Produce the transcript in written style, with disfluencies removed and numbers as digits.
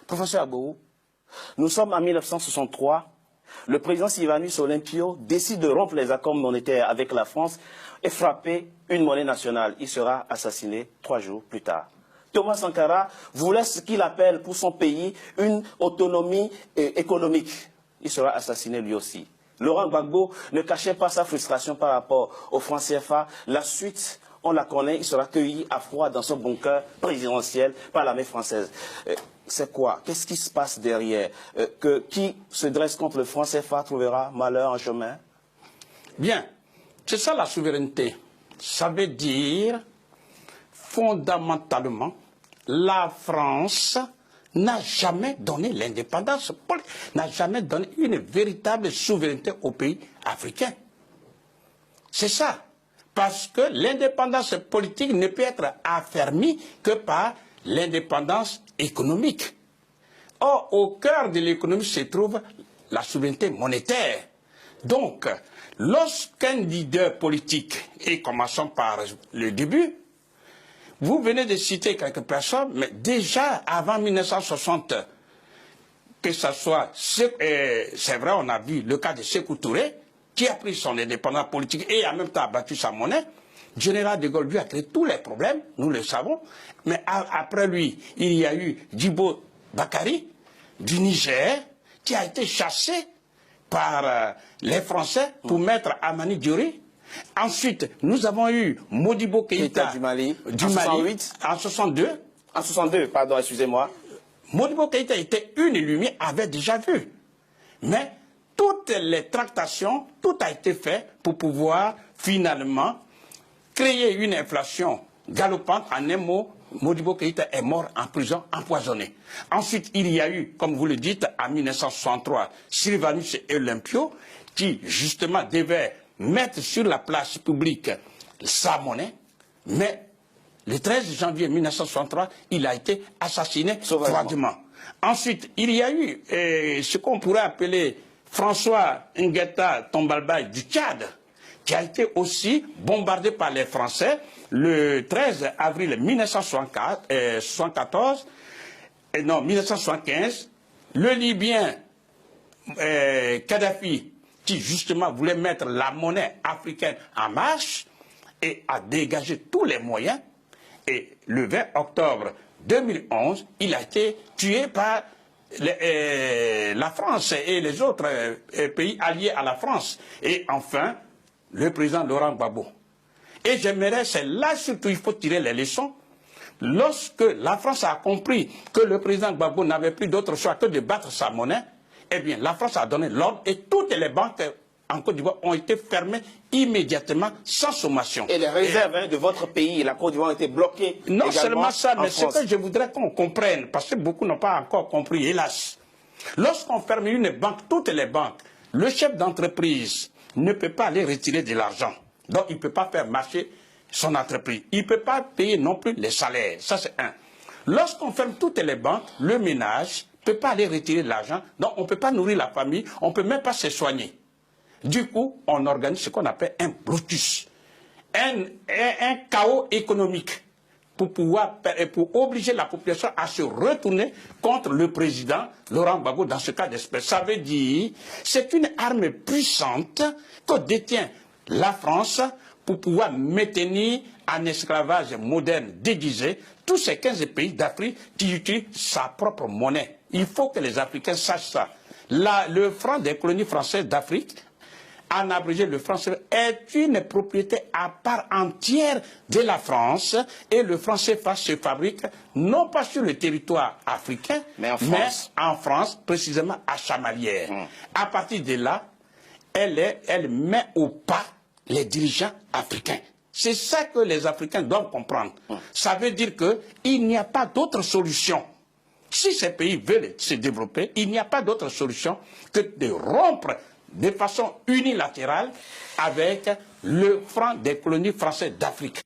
Professeur Abou, nous sommes en 1963. Le président Sylvanus Olympio décide de rompre les accords monétaires avec la France et frapper une monnaie nationale. Il sera assassiné 3 jours plus tard. Thomas Sankara voulait ce qu'il appelle pour son pays une autonomie économique. Il sera assassiné lui aussi. Laurent Gbagbo ne cachait pas sa frustration par rapport au franc CFA. La suite, on la connaît, il sera cueilli à froid dans son bunker présidentiel par l'armée française. C'est quoi? Qu'est-ce qui se passe derrière? Qui se dresse contre le franc CFA trouvera malheur en chemin? Bien, c'est ça la souveraineté. Ça veut dire, fondamentalement, la France n'a jamais donné l'indépendance, n'a jamais donné une véritable souveraineté aux pays africains. C'est ça. Parce que l'indépendance politique ne peut être affermie que par l'indépendance économique. Or, au cœur de l'économie se trouve la souveraineté monétaire. Donc, lorsqu'un leader politique, et commençons par le début, vous venez de citer quelques personnes, mais déjà avant 1960, que ce soit, c'est vrai, on a vu le cas de Sékou Touré, qui a pris son indépendance politique et en même temps a battu sa monnaie. Général de Gaulle lui a créé tous les problèmes, nous le savons, mais après lui, il y a eu Djibo Bakary, du Niger, qui a été chassé par les Français pour mettre Amani Diori. Ensuite, nous avons eu Modibo Keïta du Mali, en 68. En 62. En 62, pardon, excusez-moi. Modibo Keïta était une lumière, avait déjà vu. Mais toutes les tractations, tout a été fait pour pouvoir finalement créer une inflation galopante. En un mot, Modibo Keïta est mort en prison, empoisonné. Ensuite, il y a eu, comme vous le dites, en 1963, Sylvanus Olympio, qui justement devait mettre sur la place publique sa monnaie, mais le 13 janvier 1963, il a été assassiné froidement. Ensuite, il y a eu ce qu'on pourrait appeler François Nguetta Tombalbaye du Tchad, qui a été aussi bombardé par les Français le 13 avril 1975. Le Libyen Kadhafi, qui justement voulait mettre la monnaie africaine en marche et a dégagé tous les moyens. Et le 20 octobre 2011, il a été tué par la France et les autres pays alliés à la France. Et enfin, le président Laurent Gbagbo. Et j'aimerais, c'est là surtout il faut tirer les leçons. Lorsque la France a compris que le président Gbagbo n'avait plus d'autre choix que de battre sa monnaie, eh bien, la France a donné l'ordre et toutes les banques en Côte d'Ivoire ont été fermées immédiatement sans sommation. Et les réserves de votre pays, la Côte d'Ivoire, ont été bloquées. Non seulement ça, mais ce que je voudrais qu'on comprenne, parce que beaucoup n'ont pas encore compris, hélas. Lorsqu'on ferme une banque, toutes les banques, le chef d'entreprise ne peut pas aller retirer de l'argent. Donc, il ne peut pas faire marcher son entreprise. Il ne peut pas payer non plus les salaires. Ça, c'est un. Lorsqu'on ferme toutes les banques, le ménage ne peut pas aller retirer de l'argent, donc on ne peut pas nourrir la famille, on ne peut même pas se soigner. Du coup, on organise ce qu'on appelle un blocus, un chaos économique pour obliger la population à se retourner contre le président Laurent Gbagbo dans ce cas d'espèce. Ça veut dire c'est une arme puissante que détient la France pour pouvoir maintenir en esclavage moderne déguisé tous ces 15 pays d'Afrique qui utilisent sa propre monnaie. Il faut que les Africains sachent ça. Le franc des colonies françaises d'Afrique, en abrégé le franc CFA, est une propriété à part entière de la France et le franc CFA se fabrique non pas sur le territoire africain, mais en France, précisément à Chamalières. À partir de là, elle met au pas les dirigeants africains. C'est ça que les Africains doivent comprendre. Ça veut dire qu'il n'y a pas d'autre solution. Si ces pays veulent se développer, il n'y a pas d'autre solution que de rompre de façon unilatérale avec le franc des colonies françaises d'Afrique.